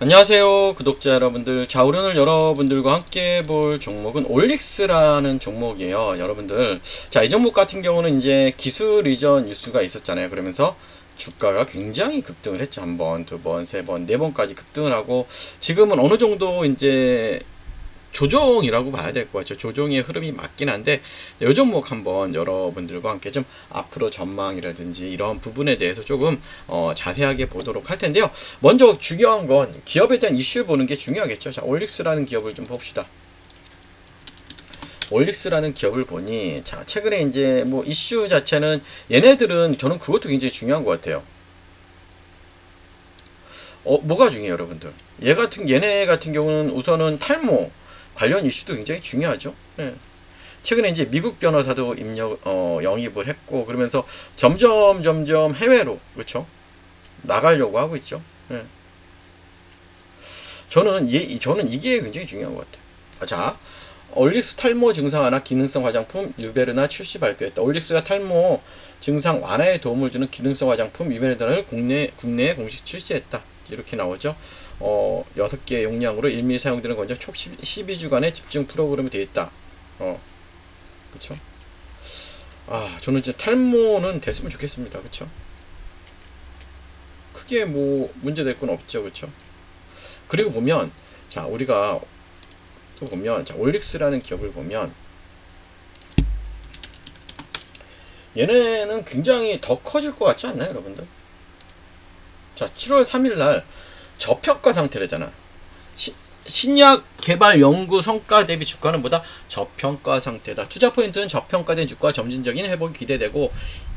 안녕하세요 구독자 여러분들. 자, 오늘 여러분들과 함께 볼 종목은 올릭스라는 종목이에요 여러분들. 자, 이 종목 같은 경우는 이제 기술 이전 뉴스가 있었잖아요. 그러면서 주가가 굉장히 급등을 했죠. 한 번, 두 번, 세 번, 네 번까지 급등을 하고, 지금은 어느 정도 이제 조정이라고 봐야 될 것 같죠. 조정의 흐름이 맞긴 한데, 이 종목 한번 여러분들과 함께 좀 앞으로 전망이라든지 이런 부분에 대해서 조금 자세하게 보도록 할 텐데요. 먼저 중요한 건 기업에 대한 이슈 보는 게 중요하겠죠. 자, 올릭스라는 기업을 좀 봅시다. 올릭스라는 기업을 보니, 자, 최근에 이제 뭐 이슈 자체는, 얘네들은 저는 그것도 굉장히 중요한 것 같아요. 뭐가 중요해요, 여러분들? 얘네 같은 경우는 우선은 탈모 관련 이슈도 굉장히 중요하죠. 예. 최근에 이제 미국 변호사도 영입을 했고, 그러면서 점점 해외로, 그쵸? 나가려고 하고 있죠. 예. 저는 이게 굉장히 중요한 것 같아요. 자, 올릭스 탈모 증상 완화 기능성 화장품 유베르나 출시 발표했다. 올릭스가 탈모 증상 완화에 도움을 주는 기능성 화장품 유베르나를 국내에 공식 출시했다. 이렇게 나오죠. 6개 용량으로 1mm 사용되는 건조 촉 12주간의 집중 프로그램이 되어 있다. 그쵸? 저는 이제 탈모는 됐으면 좋겠습니다. 그쵸? 크게 뭐 문제될 건 없죠. 그쵸? 그리고 보면, 자, 우리가 또 보면, 자, 올릭스라는 기업을 보면, 얘네는 굉장히 더 커질 것 같지 않나요, 여러분들? 자, 7월 3일날 저평가 상태래잖아. 신약 개발 연구 성과 대비 주가는 보다 저평가 상태다. 투자 포인트는 저평가된 주가 점진적인 회복이 기대되고,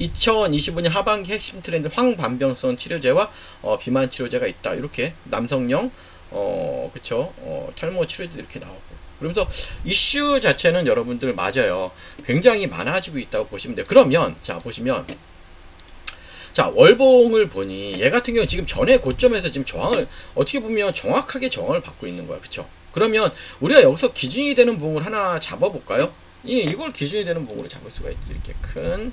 2025년 하반기 핵심 트렌드 황반병성 치료제와 비만 치료제가 있다. 이렇게 남성용 그쵸, 탈모 치료제 이렇게 나오고, 그러면서 이슈 자체는 여러분들 맞아요. 굉장히 많아지고 있다고 보시면 돼요. 그러면 자, 보시면, 자, 월봉을 보니 얘 같은 경우 지금 전에 고점에서 지금 저항을, 어떻게 보면 정확하게 저항을 받고 있는 거야. 그쵸? 그러면 우리가 여기서 기준이 되는 봉을 하나 잡아볼까요? 이걸 기준이 되는 봉으로 잡을 수가 있지. 이렇게 큰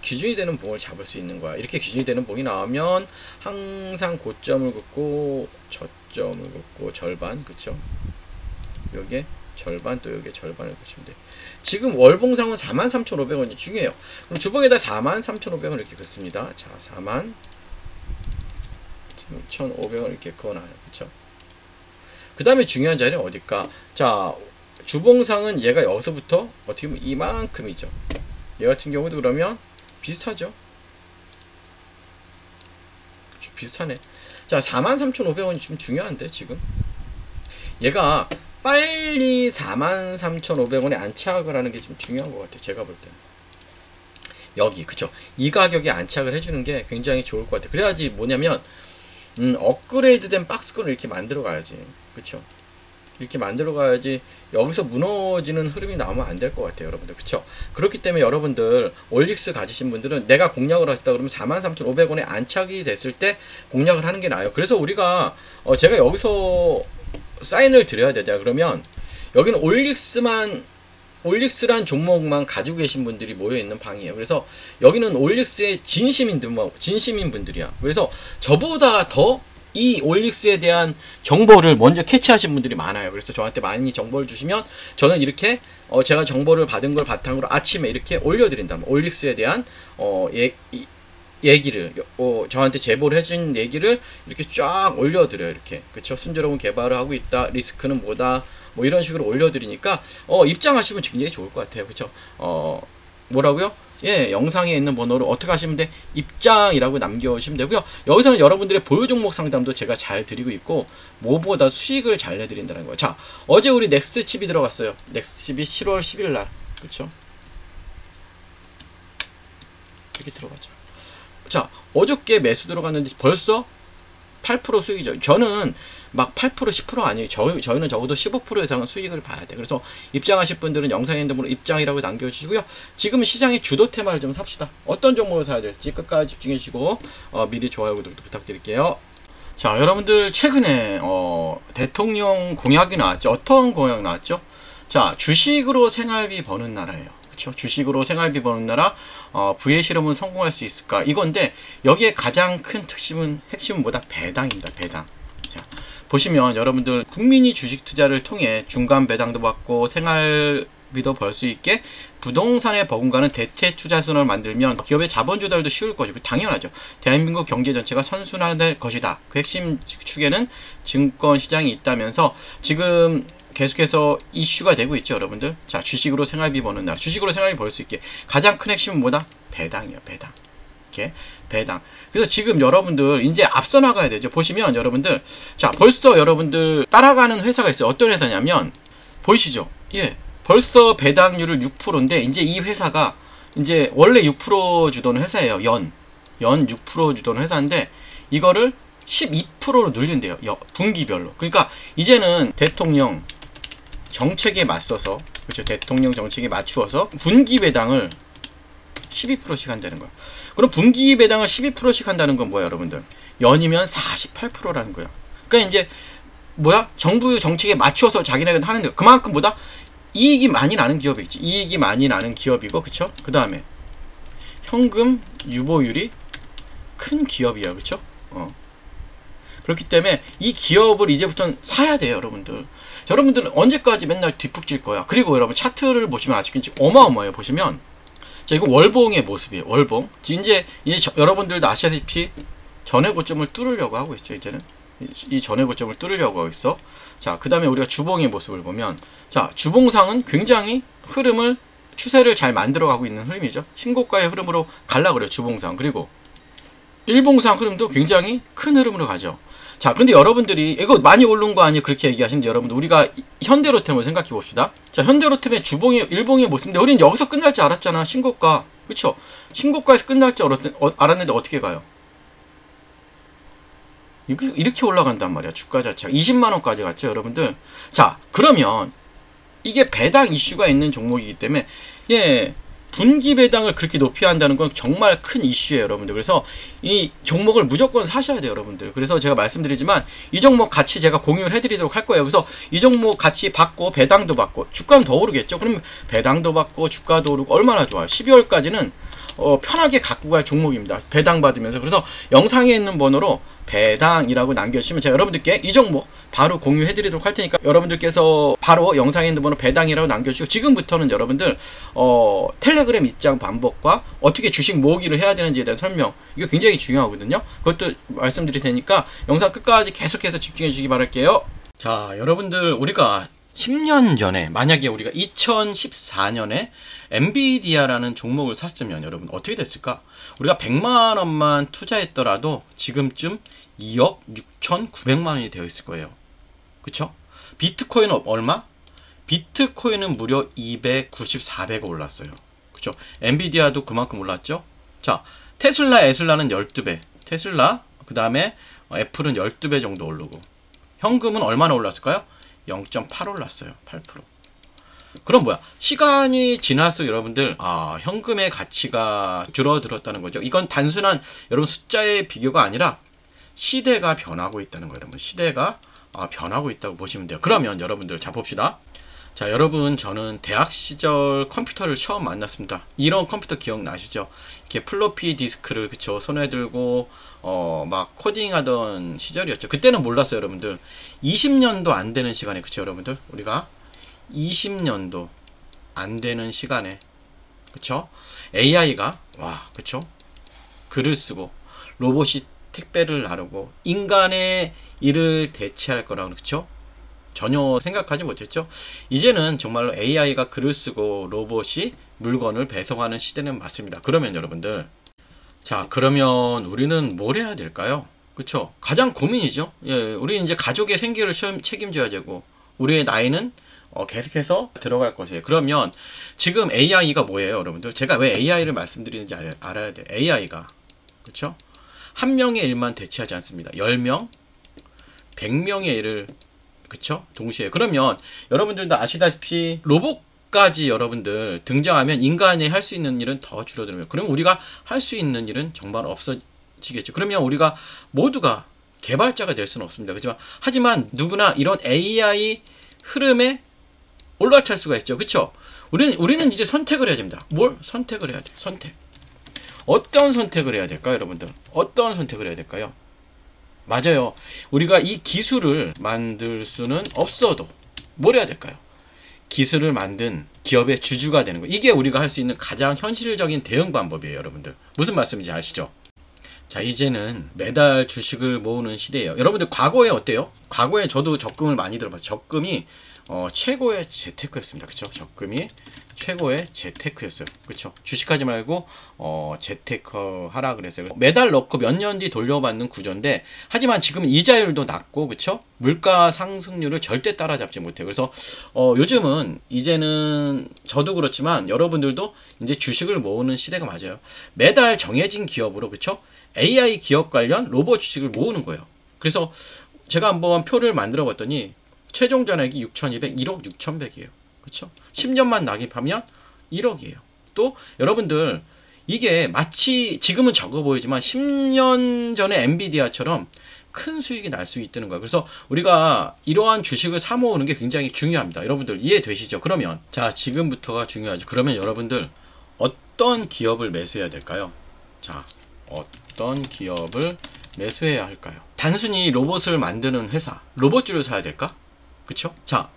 기준이 되는 봉을 잡을 수 있는 거야. 이렇게 기준이 되는 봉이 나오면 항상 고점을 긋고 저점을 긋고 절반, 그쵸? 요게 절반, 또 요게 절반을 보시면 돼. 지금 월봉상은 43,500원이 중요해요. 그럼 주봉에다 43,500원 이렇게 긋습니다. 자, 41,500원 이렇게 그어놔요. 그쵸? 그 다음에 중요한 자리는 어딜까? 자, 주봉상은 얘가 여기서부터 어떻게 보면 이만큼이죠. 얘 같은 경우도 그러면 비슷하죠? 그쵸? 비슷하네. 자, 43,500원이 좀 중요한데, 지금? 얘가 빨리 43,500원에 안착을 하는 게 좀 중요한 것 같아요. 제가 볼 때는. 여기, 그쵸? 이 가격에 안착을 해주는 게 굉장히 좋을 것 같아요. 그래야지 뭐냐면, 업그레이드된 박스권을 이렇게 만들어 가야지. 그쵸? 이렇게 만들어 가야지 여기서 무너지는 흐름이 나오면 안 될 것 같아요, 여러분들. 그쵸? 그렇기 때문에 여러분들, 올릭스 가지신 분들은 내가 공략을 하셨다 그러면 43,500원에 안착이 됐을 때 공략을 하는 게 나아요. 그래서 우리가, 제가 여기서 사인을 드려야 되잖아. 그러면 여기는 올릭스란 종목만 가지고 계신 분들이 모여있는 방이에요. 그래서 여기는 올릭스의 진심인 분들이야. 그래서 저보다 더 이 올릭스에 대한 정보를 먼저 캐치하신 분들이 많아요. 그래서 저한테 많이 정보를 주시면 저는 이렇게 제가 정보를 받은 걸 바탕으로 아침에 이렇게 올려드린다면, 올릭스에 대한 얘기를, 저한테 제보를 해준 얘기를 이렇게 쫙 올려드려요. 이렇게, 그쵸? 순조로운 개발을 하고 있다, 리스크는 뭐다, 뭐 이런 식으로 올려드리니까 입장하시면 굉장히 좋을 것 같아요. 그쵸? 뭐라고요? 예, 영상에 있는 번호로 어떻게 하시면 돼? 입장이라고 남겨주시면 되고요. 여기서는 여러분들의 보유 종목 상담도 제가 잘 드리고 있고, 뭐보다 수익을 잘 내드린다는 거예요. 자, 어제 우리 넥스트 칩이 들어갔어요. 넥스트 칩이 7월 10일 날, 그쵸? 이렇게 들어가죠. 자, 어저께 매수 들어갔는데 벌써 8% 수익이죠. 저는 막 8%, 10% 아니에요. 저희는 적어도 15% 이상은 수익을 봐야 돼. 그래서 입장하실 분들은 영상에 있는 분으로 입장이라고 남겨주시고요. 지금 시장의 주도 테마를 좀 삽시다. 어떤 종목을 사야 될지 끝까지 집중해 주시고, 미리 좋아요, 구독도 부탁드릴게요. 자, 여러분들, 최근에 대통령 공약이 나왔죠. 어떤 공약 나왔죠? 자, 주식으로 생활비 버는 나라예요. 그쵸? 주식으로 생활비 버는 나라, 부의 실험은 성공할 수 있을까? 이건데, 여기에 가장 큰 핵심은 뭐다? 배당입니다. 배당. 자, 보시면 여러분들 국민이 주식 투자를 통해 중간 배당도 받고 생활비도 벌 수 있게 부동산에 버금가는 대체 투자 수단을 만들면 기업의 자본 조달도 쉬울 것이고 당연하죠. 대한민국 경제 전체가 선순환될 것이다. 그 핵심 축에는 증권 시장이 있다면서 지금 계속해서 이슈가 되고 있죠, 여러분들. 자, 주식으로 생활비 버는 나라. 주식으로 생활비 벌 수 있게 가장 큰 핵심은 뭐다? 배당이에요, 배당. 이렇게 배당. 그래서 지금 여러분들 이제 앞서 나가야 되죠. 보시면 여러분들, 자, 벌써 여러분들 따라가는 회사가 있어요. 어떤 회사냐면 보이시죠? 예. 벌써 배당률을 6%인데 이제 이 회사가 이제 원래 6% 주던 회사예요. 연 6% 주던 회사인데 이거를 12%로 늘린대요. 분기별로. 그러니까 이제는 대통령 정책에 맞서서, 그렇죠, 대통령 정책에 맞추어서 분기 배당을 12%씩 한다는 거예요. 그럼 분기 배당을 12%씩 한다는 건 뭐야, 여러분들? 연이면 48%라는 거예요. 그러니까 이제 뭐야? 정부 정책에 맞추어서 자기네가 하는 데 그만큼 보다 이익이 많이 나는 기업이겠지. 이익이 많이 나는 기업이고, 그쵸? 그 다음에 현금 유보율이 큰 기업이야, 그쵸? 그렇기 때문에 이 기업을 이제부터는 사야 돼요, 여러분들. 여러분들은 언제까지 맨날 뒷북질 거야. 그리고 여러분 차트를 보시면 아직까지 어마어마해요. 보시면 자, 이거 월봉의 모습이에요. 월봉. 이제 여러분들도 아시다시피 전의 고점을 뚫으려고 하고 있죠. 이제는 이 전의 고점을 뚫으려고 하고 있어. 자, 그 다음에 우리가 주봉의 모습을 보면, 자, 주봉상은 굉장히 추세를 잘 만들어가고 있는 흐름이죠. 신고가의 흐름으로 갈라 그래요, 주봉상. 그리고 일봉상 흐름도 굉장히 큰 흐름으로 가죠. 자, 근데 여러분들이 이거 많이 오른 거 아니에요? 그렇게 얘기하시는데 여러분들, 우리가 현대로템을 생각해 봅시다. 자, 현대로템의 일봉의 모습인데 우리는 여기서 끝날 줄 알았잖아. 신고가. 그쵸? 신고가에서 끝날 줄 알았는데 어떻게 가요? 이렇게 올라간단 말이야, 주가 자체가. 20만원까지 갔죠, 여러분들. 자, 그러면 이게 배당 이슈가 있는 종목이기 때문에, 예, 분기 배당을 그렇게 높이 한다는 건 정말 큰 이슈예요, 여러분들. 그래서 이 종목을 무조건 사셔야 돼요, 여러분들. 그래서 제가 말씀드리지만 이 종목 같이 제가 공유를 해드리도록 할 거예요. 그래서 이 종목 같이 받고 배당도 받고 주가는 더 오르겠죠. 그러면 배당도 받고 주가도 오르고 얼마나 좋아요. 12월까지는 편하게 갖고 갈 종목입니다. 배당 받으면서. 그래서 영상에 있는 번호로 배당이라고 남겨주시면 제가 여러분들께 이 종목 바로 공유해 드리도록 할 테니까 여러분들께서 바로 영상에 있는 번호 배당이라고 남겨주시고, 지금부터는 여러분들 텔레그램 입장 방법과 어떻게 주식 모으기를 해야 되는지에 대한 설명, 이거 굉장히 중요하거든요. 그것도 말씀드릴 테니까 영상 끝까지 계속해서 집중해 주시기 바랄게요. 자, 여러분들, 우리가 10년 전에 만약에 우리가 2014년에 엔비디아라는 종목을 샀으면 여러분 어떻게 됐을까? 우리가 100만원만 투자했더라도 지금쯤 2억 6,900만원이 되어 있을 거예요. 그쵸? 비트코인은 얼마? 비트코인은 무려 294배가 올랐어요. 그쵸? 엔비디아도 그만큼 올랐죠? 자, 테슬라, 에슬라는 12배. 테슬라, 그 다음에 애플은 12배 정도 오르고, 현금은 얼마나 올랐을까요? 0.8 올랐어요. 8%. 그럼 뭐야? 시간이 지날수록 여러분들, 현금의 가치가 줄어들었다는 거죠. 이건 단순한 여러분 숫자의 비교가 아니라 시대가 변하고 있다는 거예요. 여러분, 시대가 변하고 있다고 보시면 돼요. 그러면 여러분들, 자, 봅시다. 자, 여러분, 저는 대학 시절 컴퓨터를 처음 만났습니다. 이런 컴퓨터 기억나시죠? 이렇게 플로피 디스크를, 그쵸, 손에 들고 막 코딩하던 시절이었죠. 그때는 몰랐어요, 여러분들. 20년도 안 되는 시간에, 그쵸, 여러분들? 우리가 20년도 안 되는 시간에, 그쵸? AI가, 그쵸? 글을 쓰고 로봇이 택배를 나르고 인간의 일을 대체할 거라고, 그쵸? 전혀 생각하지 못했죠. 이제는 정말로 AI가 글을 쓰고 로봇이 물건을 배송하는 시대는 맞습니다. 그러면 여러분들, 자, 그러면 우리는 뭘 해야 될까요? 그쵸? 가장 고민이죠. 예, 우리 이제 가족의 생계를 책임져야 되고, 우리의 나이는 계속해서 들어갈 것이에요. 그러면 지금 AI가 뭐예요, 여러분들? 제가 왜 AI를 말씀드리는지 알아야 돼요. AI가, 그쵸? 한 명의 일만 대체하지 않습니다. 10명, 100명의 일을, 그쵸? 동시에. 그러면 여러분들도 아시다시피 로봇까지 여러분들 등장하면 인간이 할 수 있는 일은 더 줄어들어요. 그럼 우리가 할 수 있는 일은 정말 없어지겠죠. 그러면 우리가 모두가 개발자가 될 수는 없습니다. 그렇지만 하지만 누구나 이런 AI 흐름에 올라탈 수가 있죠. 그쵸? 우리는 이제 선택을 해야 됩니다. 뭘 선택을 해야 돼요? 선택. 어떤 선택을 해야 될까요, 여러분들? 어떤 선택을 해야 될까요? 맞아요. 우리가 이 기술을 만들 수는 없어도 뭘 해야 될까요? 기술을 만든 기업의 주주가 되는 거. 이게 우리가 할 수 있는 가장 현실적인 대응 방법이에요, 여러분들. 무슨 말씀인지 아시죠? 자, 이제는 매달 주식을 모으는 시대예요. 여러분들 과거에 어때요? 과거에 저도 적금을 많이 들어봤어요. 적금이 최고의 재테크였습니다. 그쵸? 적금이 최고의 재테크였어요. 그쵸? 주식하지 말고 재테크 하라 그랬어요. 매달 넣고 몇 년 뒤 돌려받는 구조인데, 하지만 지금은 이자율도 낮고, 그쵸? 물가 상승률을 절대 따라잡지 못해요. 그래서 요즘은 이제는 저도 그렇지만 여러분들도 이제 주식을 모으는 시대가 맞아요. 매달 정해진 기업으로, 그쵸? AI 기업 관련 로봇 주식을 모으는 거예요. 그래서 제가 한번 표를 만들어 봤더니 최종 잔액이 6,200, 1억 6,100이에요. 그렇죠? 10년만 낙입하면 1억이에요. 또 여러분들 이게 마치 지금은 적어 보이지만 10년 전에 엔비디아처럼 큰 수익이 날 수 있다는 거예요. 그래서 우리가 이러한 주식을 사 모으는 게 굉장히 중요합니다. 여러분들 이해되시죠? 그러면 자, 지금부터가 중요하죠. 그러면 여러분들 어떤 기업을 매수해야 될까요? 자, 어떤 기업을 매수해야 할까요? 단순히 로봇을 만드는 회사, 로봇주를 사야 될까? 그쵸? 자,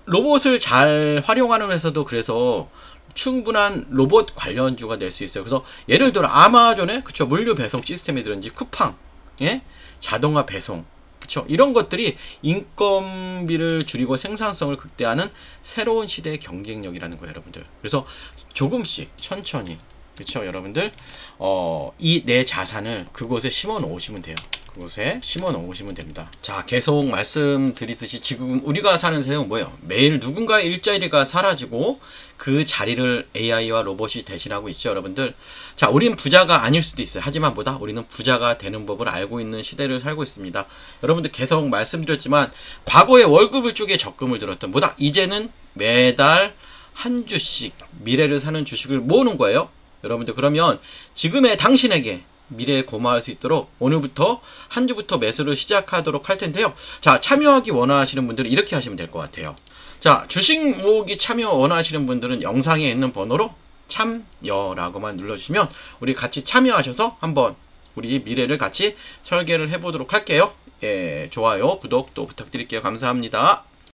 로봇을 잘 활용하는 회사도 그래서 충분한 로봇 관련주가 될 수 있어요. 그래서 예를 들어 아마존의, 그쵸, 물류 배송 시스템이든지 쿠팡, 예? 자동화 배송, 그쵸, 이런 것들이 인건비를 줄이고 생산성을 극대화하는 새로운 시대의 경쟁력이라는 거예요, 여러분들. 그래서 조금씩 천천히, 그쵸, 여러분들 이 내 자산을 그곳에 심어 놓으시면 돼요. 그곳에 심어 놓으시면 됩니다. 자, 계속 말씀드리듯이 지금 우리가 사는 세상은 뭐예요? 매일 누군가의 일자리가 사라지고 그 자리를 AI와 로봇이 대신하고 있죠, 여러분들. 자, 우리는 부자가 아닐 수도 있어요. 하지만 뭐다? 우리는 부자가 되는 법을 알고 있는 시대를 살고 있습니다. 여러분들 계속 말씀드렸지만 과거에 월급을 쪽에 적금을 들었던 뭐다? 이제는 매달 한 주씩 미래를 사는 주식을 모으는 거예요. 여러분들, 그러면 지금의 당신에게 미래에 고마울 수 있도록 오늘부터 한 주부터 매수를 시작하도록 할 텐데요. 자, 참여하기 원하시는 분들은 이렇게 하시면 될 것 같아요. 자, 주식 모으기 참여 원하시는 분들은 영상에 있는 번호로 참여라고만 눌러주시면 우리 같이 참여하셔서 한번 우리 미래를 같이 설계를 해보도록 할게요. 예, 좋아요, 구독 또 부탁드릴게요. 감사합니다.